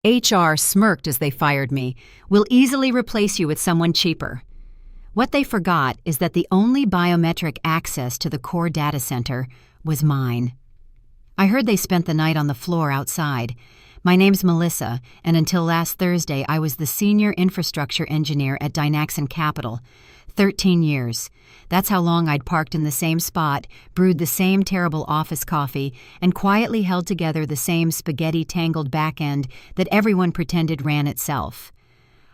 HR smirked as they fired me. "We'll easily replace you with someone cheaper." What they forgot is that the only biometric access to the core data center was mine. I heard they spent the night on the floor outside. My name's Melissa, and until last Thursday I was the senior infrastructure engineer at Dynaxon Capital. 13 years. That's how long I'd parked in the same spot, brewed the same terrible office coffee, and quietly held together the same spaghetti-tangled back end that everyone pretended ran itself.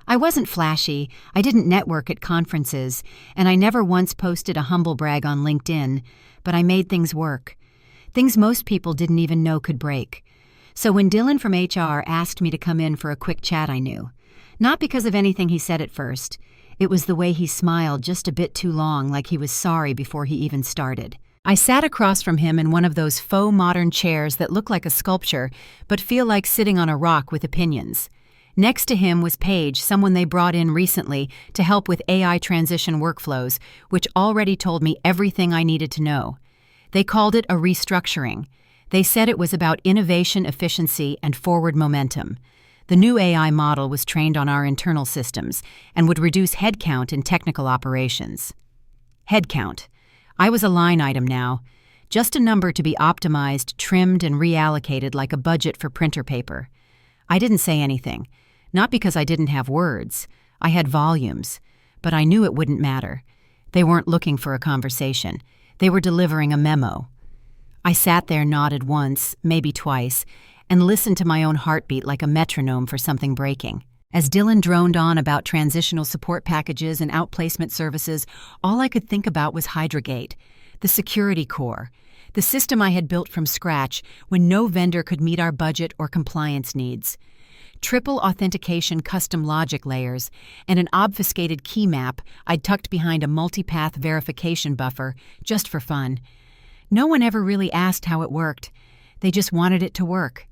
I wasn't flashy, I didn't network at conferences, and I never once posted a humble brag on LinkedIn, but I made things work. Things most people didn't even know could break. So when Dylan from HR asked me to come in for a quick chat, I knew. Not because of anything he said at first. It was the way he smiled just a bit too long, like he was sorry before he even started. I sat across from him in one of those faux modern chairs that look like a sculpture, but feel like sitting on a rock with opinions. Next to him was Paige, someone they brought in recently to help with AI transition workflows, which already told me everything I needed to know. They called it a restructuring. They said it was about innovation, efficiency, and forward momentum. The new AI model was trained on our internal systems and would reduce headcount in technical operations. Headcount. I was a line item now, just a number to be optimized, trimmed, and reallocated like a budget for printer paper. I didn't say anything, not because I didn't have words. I had volumes, but I knew it wouldn't matter. They weren't looking for a conversation. They were delivering a memo. I sat there, nodded once, maybe twice, and listened to my own heartbeat like a metronome for something breaking. As Dylan droned on about transitional support packages and outplacement services, all I could think about was Hydragate, the security core, the system I had built from scratch when no vendor could meet our budget or compliance needs. Triple authentication custom logic layers, and an obfuscated key map I'd tucked behind a multipath verification buffer just for fun. No one ever really asked how it worked. They just wanted it to work.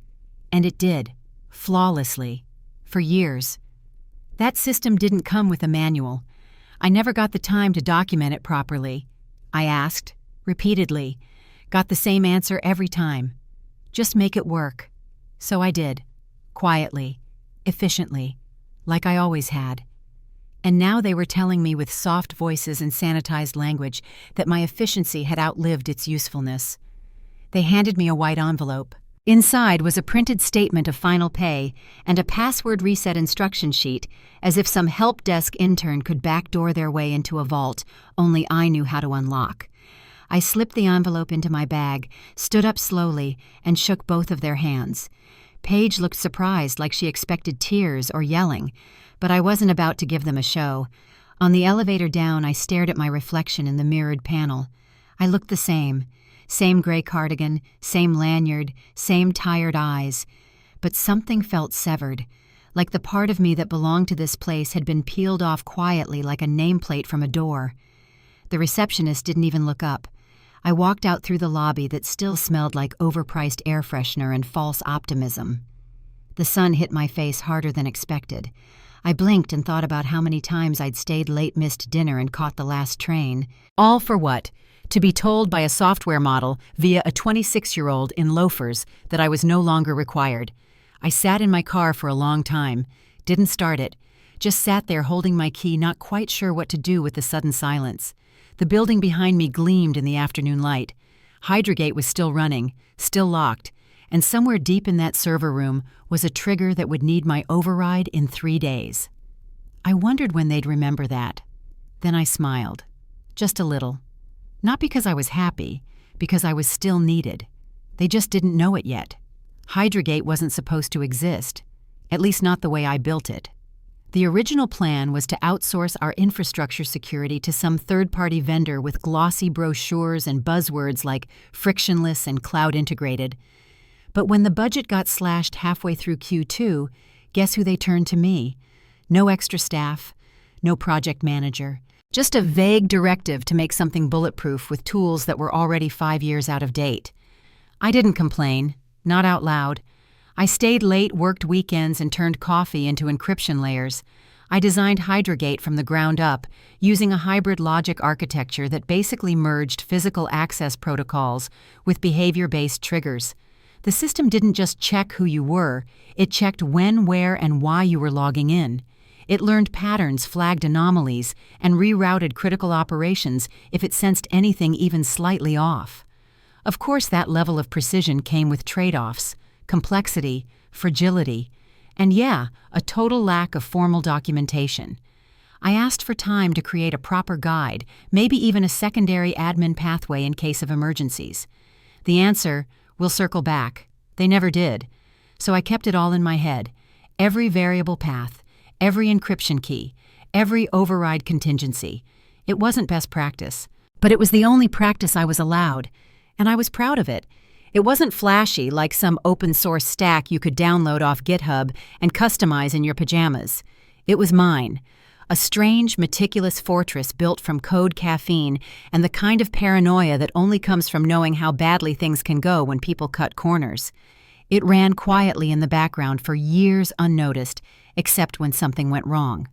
And it did, flawlessly, for years. That system didn't come with a manual. I never got the time to document it properly. I asked, repeatedly, got the same answer every time. Just make it work. So I did, quietly, efficiently, like I always had. And now they were telling me with soft voices and sanitized language that my efficiency had outlived its usefulness. They handed me a white envelope. Inside was a printed statement of final pay and a password reset instruction sheet, as if some help desk intern could backdoor their way into a vault only I knew how to unlock. I slipped the envelope into my bag, stood up slowly, and shook both of their hands. Paige looked surprised, like she expected tears or yelling, but I wasn't about to give them a show. On the elevator down, I stared at my reflection in the mirrored panel. I looked the same. Same gray cardigan, same lanyard, same tired eyes. But something felt severed, like the part of me that belonged to this place had been peeled off quietly like a nameplate from a door. The receptionist didn't even look up. I walked out through the lobby that still smelled like overpriced air freshener and false optimism. The sun hit my face harder than expected. I blinked and thought about how many times I'd stayed late, missed dinner, and caught the last train. All for what? To be told by a software model via a 26-year-old in loafers that I was no longer required. I sat in my car for a long time, didn't start it, just sat there holding my key, not quite sure what to do with the sudden silence. The building behind me gleamed in the afternoon light. Hydragate was still running, still locked, and somewhere deep in that server room was a trigger that would need my override in 3 days. I wondered when they'd remember that. Then I smiled. Just a little. Not because I was happy, because I was still needed. They just didn't know it yet. Hydragate wasn't supposed to exist, at least not the way I built it. The original plan was to outsource our infrastructure security to some third-party vendor with glossy brochures and buzzwords like frictionless and cloud integrated. But when the budget got slashed halfway through Q2, guess who they turned to me? No extra staff, no project manager. Just a vague directive to make something bulletproof with tools that were already 5 years out of date. I didn't complain, not out loud. I stayed late, worked weekends, and turned coffee into encryption layers. I designed Hydragate from the ground up, using a hybrid logic architecture that basically merged physical access protocols with behavior-based triggers. The system didn't just check who you were, it checked when, where, and why you were logging in. It learned patterns, flagged anomalies, and rerouted critical operations if it sensed anything even slightly off. Of course, that level of precision came with trade-offs, complexity, fragility, and a total lack of formal documentation. I asked for time to create a proper guide, maybe even a secondary admin pathway in case of emergencies. The answer, we'll circle back. They never did. So I kept it all in my head. Every variable path, every encryption key, every override contingency. It wasn't best practice, but it was the only practice I was allowed, and I was proud of it. It wasn't flashy like some open-source stack you could download off GitHub and customize in your pajamas. It was mine, a strange, meticulous fortress built from code caffeine and the kind of paranoia that only comes from knowing how badly things can go when people cut corners. It ran quietly in the background for years unnoticed, except when something went wrong,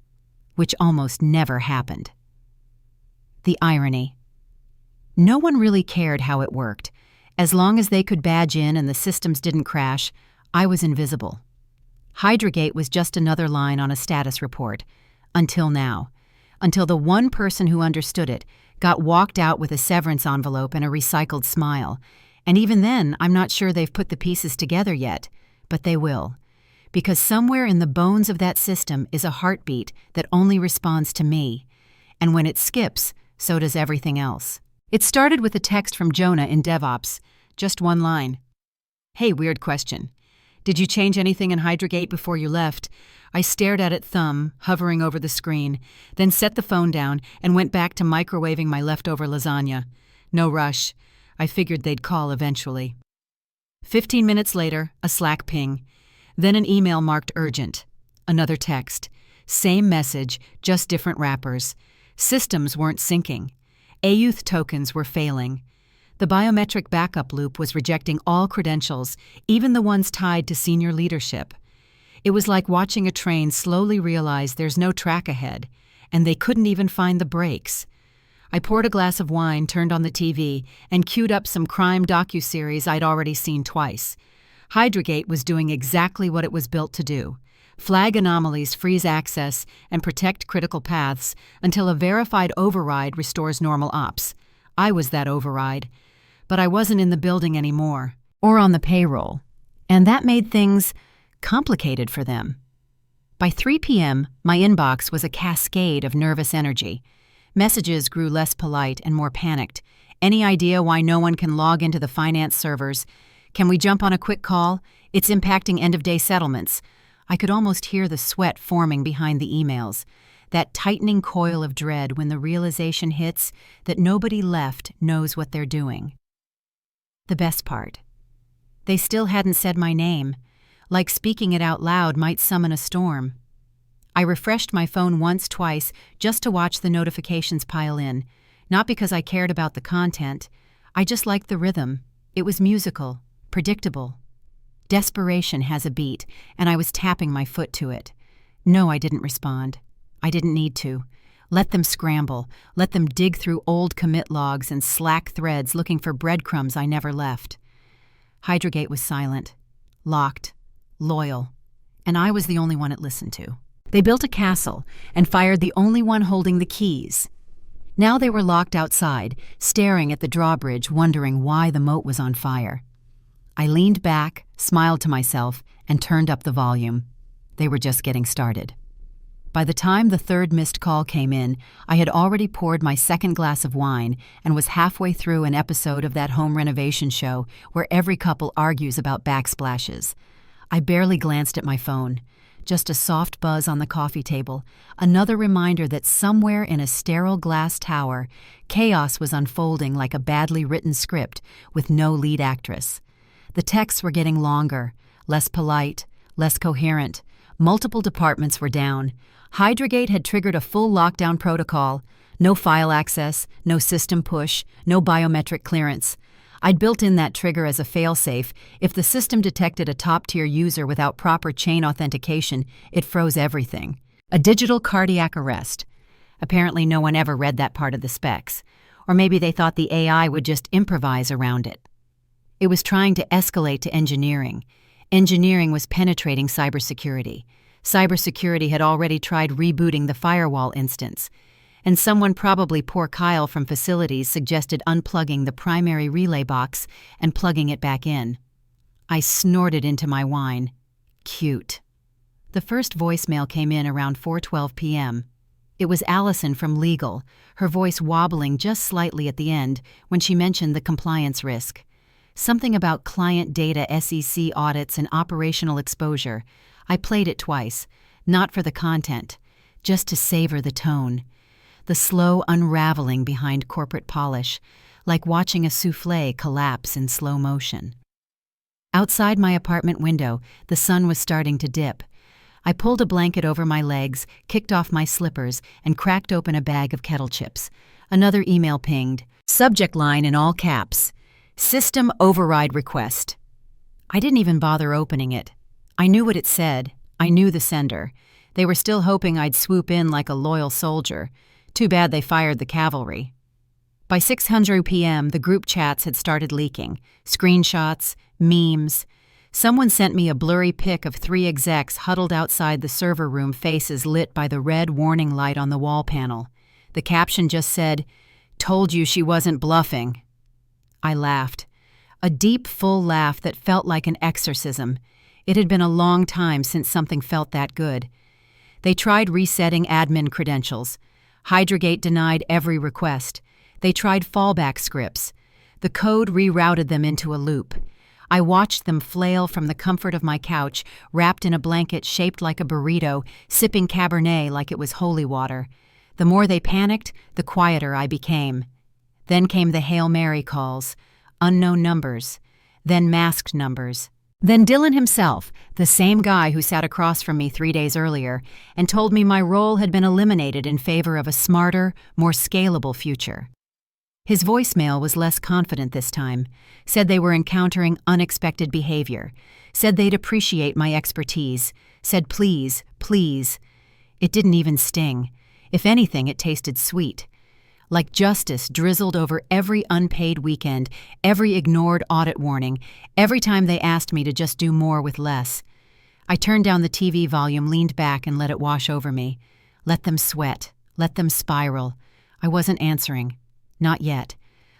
which almost never happened. The irony. No one really cared how it worked. As long as they could badge in and the systems didn't crash, I was invisible. Hydragate was just another line on a status report. Until now. Until the one person who understood it got walked out with a severance envelope and a recycled smile. And even then, I'm not sure they've put the pieces together yet, but they will. Because somewhere in the bones of that system is a heartbeat that only responds to me. And when it skips, so does everything else. It started with a text from Jonah in DevOps, just one line. Hey, weird question. Did you change anything in Hydragate before you left? I stared at it, hovering over the screen, then set the phone down and went back to microwaving my leftover lasagna. No rush. I figured they'd call eventually. 15 minutes later, a Slack ping. Then an email marked urgent. Another text. Same message, just different wrappers. Systems weren't syncing. AYouth tokens were failing. The biometric backup loop was rejecting all credentials, even the ones tied to senior leadership. It was like watching a train slowly realize there's no track ahead, and they couldn't even find the brakes. I poured a glass of wine, turned on the TV, and queued up some crime docuseries I'd already seen twice. Hydragate was doing exactly what it was built to do. Flag anomalies, freeze access, and protect critical paths until a verified override restores normal ops. I was that override. But I wasn't in the building anymore, or on the payroll. And that made things complicated for them. By 3 p.m., my inbox was a cascade of nervous energy. Messages grew less polite and more panicked. Any idea why no one can log into the finance servers? Can we jump on a quick call? It's impacting end-of-day settlements. I could almost hear the sweat forming behind the emails, that tightening coil of dread when the realization hits that nobody left knows what they're doing. The best part. They still hadn't said my name, like speaking it out loud might summon a storm. I refreshed my phone once, twice, just to watch the notifications pile in, not because I cared about the content. I just liked the rhythm. It was musical, predictable. Desperation has a beat, and I was tapping my foot to it. No, I didn't respond. I didn't need to. Let them scramble. Let them dig through old commit logs and Slack threads looking for breadcrumbs I never left. Hydragate was silent, locked, loyal, and I was the only one it listened to. They built a castle and fired the only one holding the keys. Now they were locked outside, staring at the drawbridge, wondering why the moat was on fire. I leaned back, smiled to myself, and turned up the volume. They were just getting started. By the time the third missed call came in, I had already poured my second glass of wine and was halfway through an episode of that home renovation show where every couple argues about backsplashes. I barely glanced at my phone. Just a soft buzz on the coffee table, another reminder that somewhere in a sterile glass tower, chaos was unfolding like a badly written script with no lead actress. The texts were getting longer, less polite, less coherent. Multiple departments were down. Hydragate had triggered a full lockdown protocol. No file access, no system push, no biometric clearance. I'd built in that trigger as a failsafe. If the system detected a top-tier user without proper chain authentication, it froze everything. A digital cardiac arrest. Apparently no one ever read that part of the specs. Or maybe they thought the AI would just improvise around it. It was trying to escalate to engineering. Engineering was penetrating cybersecurity. Cybersecurity had already tried rebooting the firewall instance. And someone, probably poor Kyle from facilities, suggested unplugging the primary relay box and plugging it back in. I snorted into my wine. Cute. The first voicemail came in around 4:12 p.m. It was Allison from Legal, her voice wobbling just slightly at the end when she mentioned the compliance risk. Something about client data SEC audits and operational exposure. I played it twice, not for the content, just to savor the tone. The slow unraveling behind corporate polish, like watching a soufflé collapse in slow motion. Outside my apartment window, the sun was starting to dip. I pulled a blanket over my legs, kicked off my slippers, and cracked open a bag of kettle chips. Another email pinged. Subject line in all caps. System override request. I didn't even bother opening it. I knew what it said. I knew the sender. They were still hoping I'd swoop in like a loyal soldier. Too bad they fired the cavalry. By 6:00 p.m., the group chats had started leaking. Screenshots, memes. Someone sent me a blurry pic of 3 execs huddled outside the server room, faces lit by the red warning light on the wall panel. The caption just said, "Told you she wasn't bluffing." I laughed. A deep, full laugh that felt like an exorcism. It had been a long time since something felt that good. They tried resetting admin credentials. Hydragate denied every request. They tried fallback scripts. The code rerouted them into a loop. I watched them flail from the comfort of my couch, wrapped in a blanket shaped like a burrito, sipping Cabernet like it was holy water. The more they panicked, the quieter I became. Then came the Hail Mary calls, unknown numbers, then masked numbers. Then Dylan himself, the same guy who sat across from me 3 days earlier, and told me my role had been eliminated in favor of a smarter, more scalable future. His voicemail was less confident this time, said they were encountering unexpected behavior, said they'd appreciate my expertise, said please, please. It didn't even sting. If anything, it tasted sweet. Like justice drizzled over every unpaid weekend, every ignored audit warning, every time they asked me to just do more with less. I turned down the TV volume, leaned back, and let it wash over me. Let them sweat. Let them spiral. I wasn't answering. Not yet.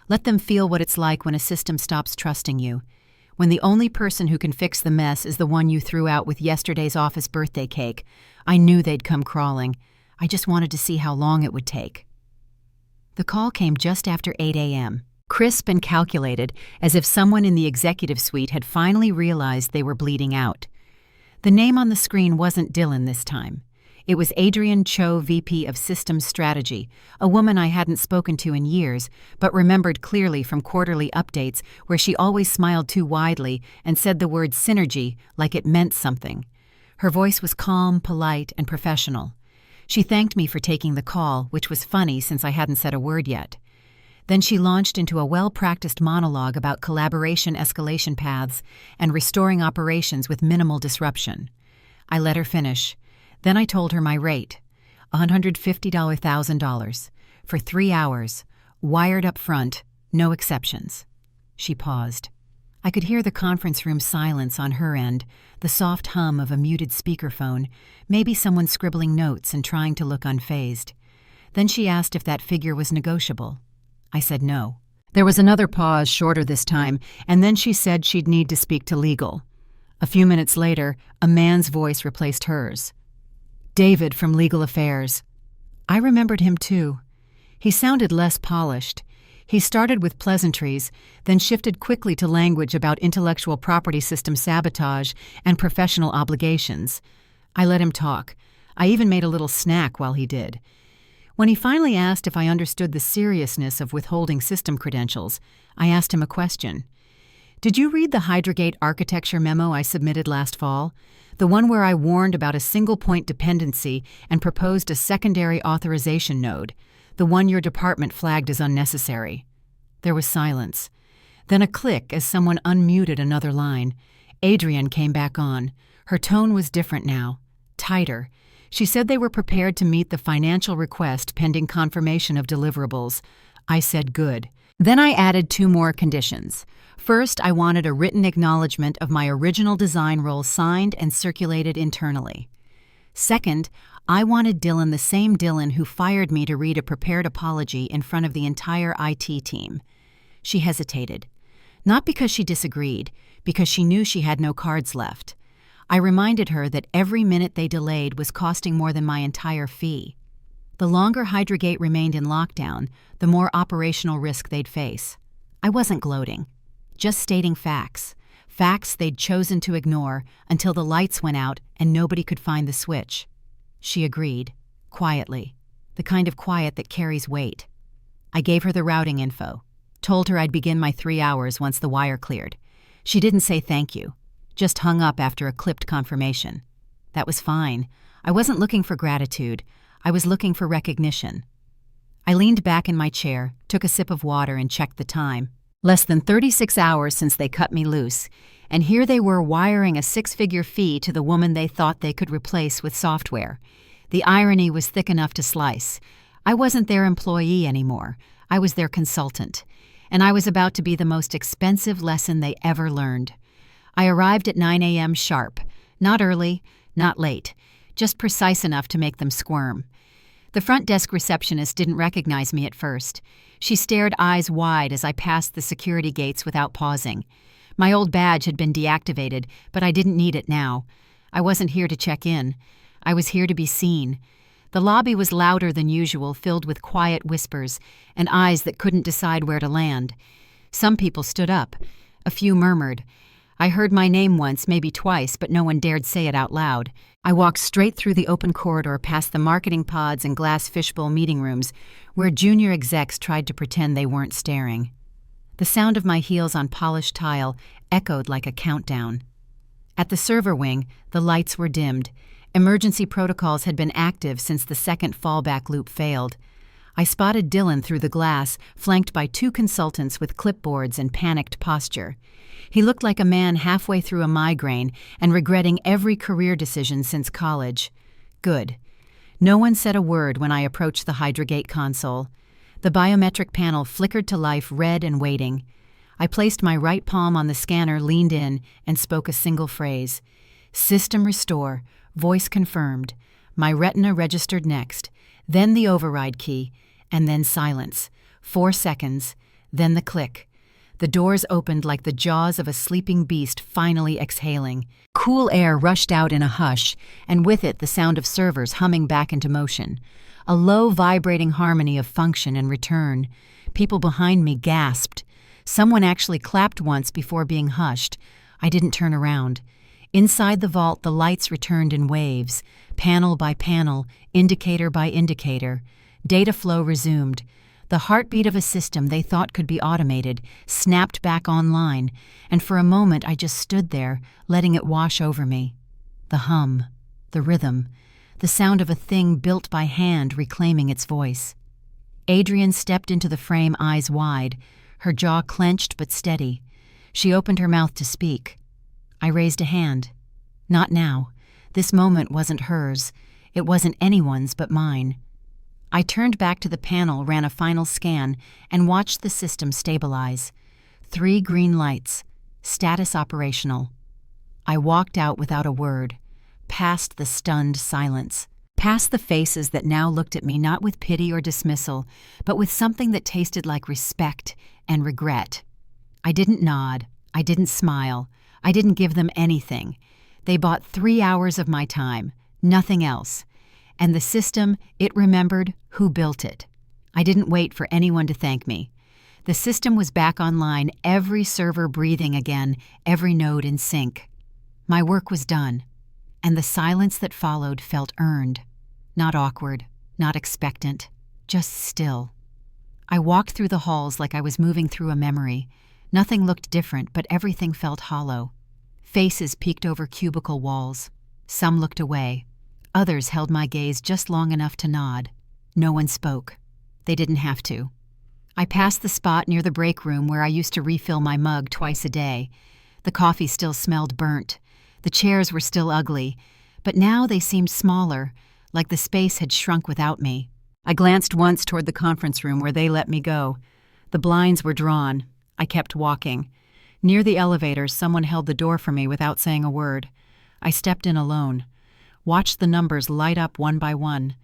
Let them feel what it's like when a system stops trusting you. When the only person who can fix the mess is the one you threw out with yesterday's office birthday cake. I knew they'd come crawling. I just wanted to see how long it would take. The call came just after 8 a.m., crisp and calculated, as if someone in the executive suite had finally realized they were bleeding out. The name on the screen wasn't Dylan this time. It was Adrienne Cho, VP of Systems Strategy, a woman I hadn't spoken to in years, but remembered clearly from quarterly updates where she always smiled too widely and said the word synergy like it meant something. Her voice was calm, polite, and professional. She thanked me for taking the call, which was funny since I hadn't said a word yet. Then she launched into a well-practiced monologue about collaboration escalation paths and restoring operations with minimal disruption. I let her finish. Then I told her my rate, $150,000 for 3 hours, wired up front, no exceptions. She paused. I could hear the conference room silence on her end, the soft hum of a muted speakerphone, maybe someone scribbling notes and trying to look unfazed. Then she asked if that figure was negotiable. I said no. There was another pause, shorter this time, and then she said she'd need to speak to legal. A few minutes later, a man's voice replaced hers. David from Legal Affairs. I remembered him too. He sounded less polished. He started with pleasantries, then shifted quickly to language about intellectual property system sabotage and professional obligations. I let him talk. I even made a little snack while he did. When he finally asked if I understood the seriousness of withholding system credentials, I asked him a question. Did you read the Hydragate architecture memo I submitted last fall? The one where I warned about a single-point dependency and proposed a secondary authorization node, the one your department flagged as unnecessary. There was silence. Then a click as someone unmuted another line. Adrienne came back on. Her tone was different now, tighter. She said they were prepared to meet the financial request pending confirmation of deliverables. I said good. Then I added 2 more conditions. First, I wanted a written acknowledgement of my original design role signed and circulated internally. Second, I wanted Dylan, the same Dylan who fired me, to read a prepared apology in front of the entire IT team. She hesitated. Not because she disagreed, because she knew she had no cards left. I reminded her that every minute they delayed was costing more than my entire fee. The longer Hydragate remained in lockdown, the more operational risk they'd face. I wasn't gloating, just stating facts. Facts they'd chosen to ignore until the lights went out and nobody could find the switch. She agreed, quietly, the kind of quiet that carries weight. I gave her the routing info, told her I'd begin my 3 hours once the wire cleared. She didn't say thank you, just hung up after a clipped confirmation. That was fine. I wasn't looking for gratitude. I was looking for recognition. I leaned back in my chair, took a sip of water, and checked the time. Less than 36 hours since they cut me loose, and here they were wiring a 6-figure fee to the woman they thought they could replace with software. The irony was thick enough to slice. I wasn't their employee anymore. I was their consultant, and I was about to be the most expensive lesson they ever learned. I arrived at 9 a.m. sharp, not early, not late, just precise enough to make them squirm. The front desk receptionist didn't recognize me at first. She stared eyes wide as I passed the security gates without pausing. My old badge had been deactivated, but I didn't need it now. I wasn't here to check in. I was here to be seen. The lobby was louder than usual, filled with quiet whispers and eyes that couldn't decide where to land. Some people stood up. A few murmured. I heard my name once, maybe twice, but no one dared say it out loud. I walked straight through the open corridor past the marketing pods and glass fishbowl meeting rooms where junior execs tried to pretend they weren't staring. The sound of my heels on polished tile echoed like a countdown. At the server wing, the lights were dimmed. Emergency protocols had been active since the second fallback loop failed. I spotted Dylan through the glass, flanked by 2 consultants with clipboards and panicked posture. He looked like a man halfway through a migraine and regretting every career decision since college. Good. No one said a word when I approached the Hydragate console. The biometric panel flickered to life, red and waiting. I placed my right palm on the scanner, leaned in, and spoke a single phrase. System restore. Voice confirmed. My retina registered next. Then the override key, and then silence. 4 seconds, then the click. The doors opened like the jaws of a sleeping beast finally exhaling. Cool air rushed out in a hush, and with it the sound of servers humming back into motion. A low, vibrating harmony of function and return. People behind me gasped. Someone actually clapped once before being hushed. I didn't turn around. Inside the vault, the lights returned in waves, panel by panel, indicator by indicator. Data flow resumed. The heartbeat of a system they thought could be automated snapped back online, and for a moment I just stood there, letting it wash over me. The hum, the rhythm, the sound of a thing built by hand reclaiming its voice. Adrienne stepped into the frame, eyes wide, her jaw clenched but steady. She opened her mouth to speak. I raised a hand. Not now. This moment wasn't hers. It wasn't anyone's but mine. I turned back to the panel, ran a final scan, and watched the system stabilize. 3 green lights. Status operational. I walked out without a word, past the stunned silence, past the faces that now looked at me not with pity or dismissal, but with something that tasted like respect and regret. I didn't nod. I didn't smile. I didn't give them anything. They bought 3 hours of my time, nothing else. And the system, it remembered who built it. I didn't wait for anyone to thank me. The system was back online, every server breathing again, every node in sync. My work was done, and the silence that followed felt earned. Not awkward, not expectant, just still. I walked through the halls like I was moving through a memory. Nothing looked different, but everything felt hollow. Faces peeked over cubicle walls. Some looked away. Others held my gaze just long enough to nod. No one spoke. They didn't have to. I passed the spot near the break room where I used to refill my mug twice a day. The coffee still smelled burnt. The chairs were still ugly, but now they seemed smaller, like the space had shrunk without me. I glanced once toward the conference room where they let me go. The blinds were drawn. I kept walking. Near the elevator, someone held the door for me without saying a word. I stepped in alone. Watched the numbers light up one by one.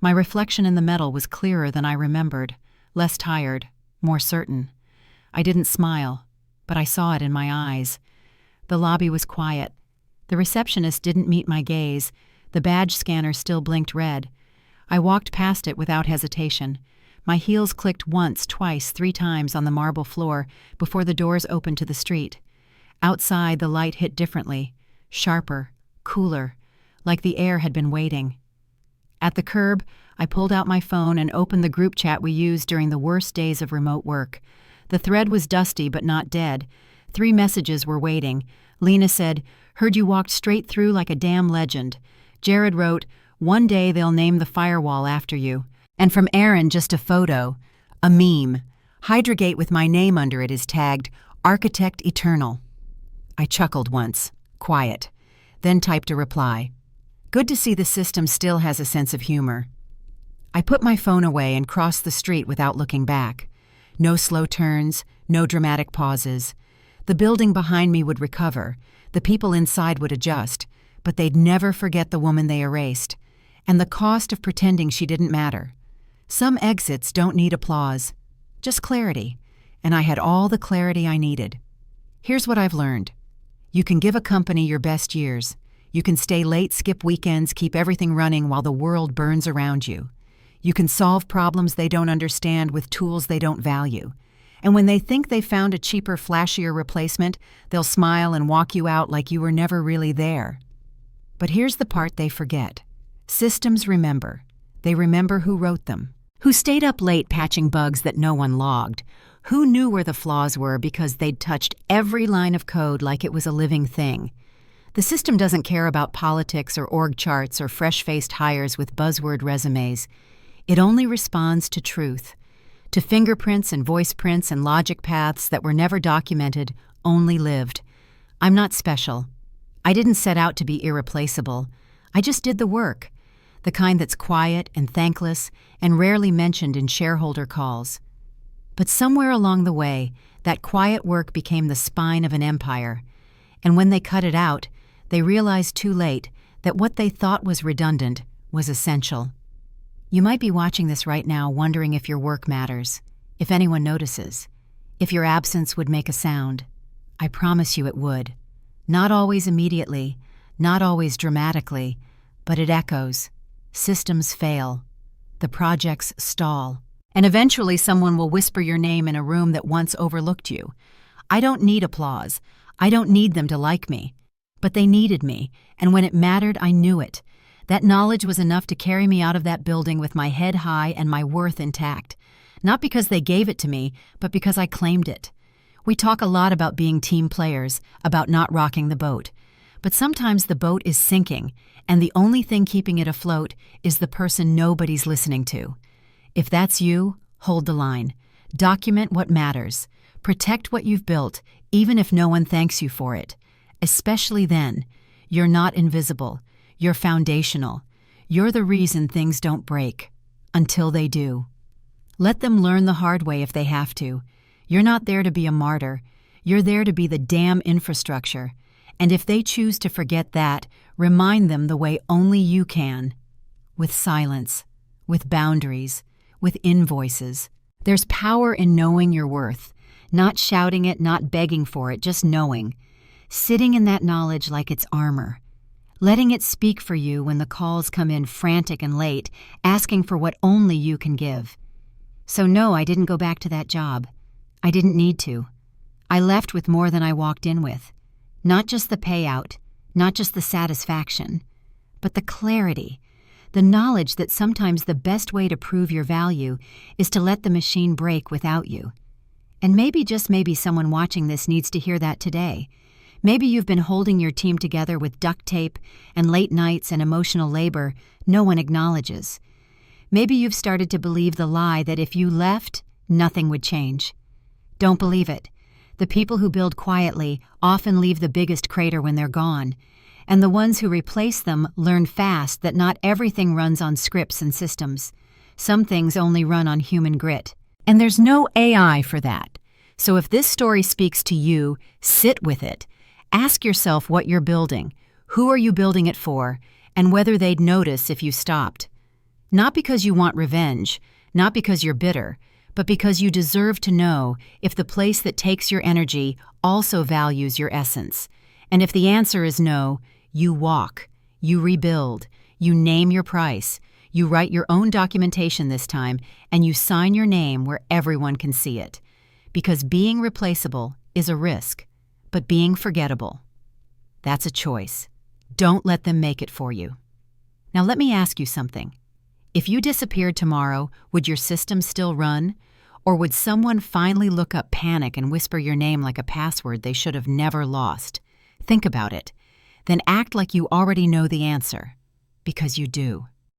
My reflection in the metal was clearer than I remembered, less tired, more certain. I didn't smile, but I saw it in my eyes. The lobby was quiet. The receptionist didn't meet my gaze. The badge scanner still blinked red. I walked past it without hesitation. My heels clicked once, twice, 3 times on the marble floor before the doors opened to the street. Outside, the light hit differently, sharper, cooler, like the air had been waiting. At the curb, I pulled out my phone and opened the group chat we used during the worst days of remote work. The thread was dusty but not dead. 3 messages were waiting. Lena said, "Heard you walked straight through like a damn legend." Jared wrote, "One day they'll name the firewall after you." And from Aaron, just a photo, a meme. Hydrogate with my name under it is tagged, "Architect Eternal." I chuckled once, quiet, then typed a reply. Good to see the system still has a sense of humor. I put my phone away and crossed the street without looking back. No slow turns, no dramatic pauses. The building behind me would recover, the people inside would adjust, but they'd never forget the woman they erased, and the cost of pretending she didn't matter. Some exits don't need applause, just clarity, and I had all the clarity I needed. Here's what I've learned. You can give a company your best years. You can stay late, skip weekends, keep everything running while the world burns around you. You can solve problems they don't understand with tools they don't value. And when they think they found a cheaper, flashier replacement, they'll smile and walk you out like you were never really there. But here's the part they forget. Systems remember. They remember who wrote them, who stayed up late patching bugs that no one logged, who knew where the flaws were because they'd touched every line of code like it was a living thing. The system doesn't care about politics or org charts or fresh-faced hires with buzzword resumes. It only responds to truth, to fingerprints and voice prints and logic paths that were never documented, only lived. I'm not special. I didn't set out to be irreplaceable. I just did the work, the kind that's quiet and thankless and rarely mentioned in shareholder calls. But somewhere along the way, that quiet work became the spine of an empire. And when they cut it out, they realized too late that what they thought was redundant was essential. You might be watching this right now wondering if your work matters, if anyone notices, if your absence would make a sound. I promise you it would. Not always immediately, not always dramatically, but it echoes. Systems fail. The projects stall. And eventually someone will whisper your name in a room that once overlooked you. I don't need applause. I don't need them to like me. But they needed me, and when it mattered, I knew it. That knowledge was enough to carry me out of that building with my head high and my worth intact. Not because they gave it to me, but because I claimed it. We talk a lot about being team players, about not rocking the boat. But sometimes the boat is sinking, and the only thing keeping it afloat is the person nobody's listening to. If that's you, hold the line. Document what matters. Protect what you've built, even if no one thanks you for it. Especially then. You're not invisible. You're foundational. You're the reason things don't break. Until they do. Let them learn the hard way if they have to. You're not there to be a martyr. You're there to be the damn infrastructure. And if they choose to forget that, remind them the way only you can. With silence. With boundaries. With invoices. There's power in knowing your worth. Not shouting it, not begging for it, just knowing. Sitting in that knowledge like it's armor. Letting it speak for you when the calls come in frantic and late, asking for what only you can give. So no, I didn't go back to that job. I didn't need to. I left with more than I walked in with. Not just the payout, not just the satisfaction, but the clarity, the knowledge that sometimes the best way to prove your value is to let the machine break without you. And maybe, just maybe, someone watching this needs to hear that today. Maybe you've been holding your team together with duct tape and late nights and emotional labor no one acknowledges. Maybe you've started to believe the lie that if you left, nothing would change. Don't believe it. The people who build quietly often leave the biggest crater when they're gone, and the ones who replace them learn fast that not everything runs on scripts and systems. Some things only run on human grit. And there's no AI for that. So if this story speaks to you, sit with it. Ask yourself what you're building, who are you building it for, and whether they'd notice if you stopped. Not because you want revenge, not because you're bitter, but because you deserve to know if the place that takes your energy also values your essence. And if the answer is no, you walk, you rebuild, you name your price, you write your own documentation this time, and you sign your name where everyone can see it. Because being replaceable is a risk, but being forgettable, that's a choice. Don't let them make it for you. Now let me ask you something. If you disappeared tomorrow, would your system still run? Or would someone finally look up panic and whisper your name like a password they should have never lost? Think about it. Then act like you already know the answer, because you do.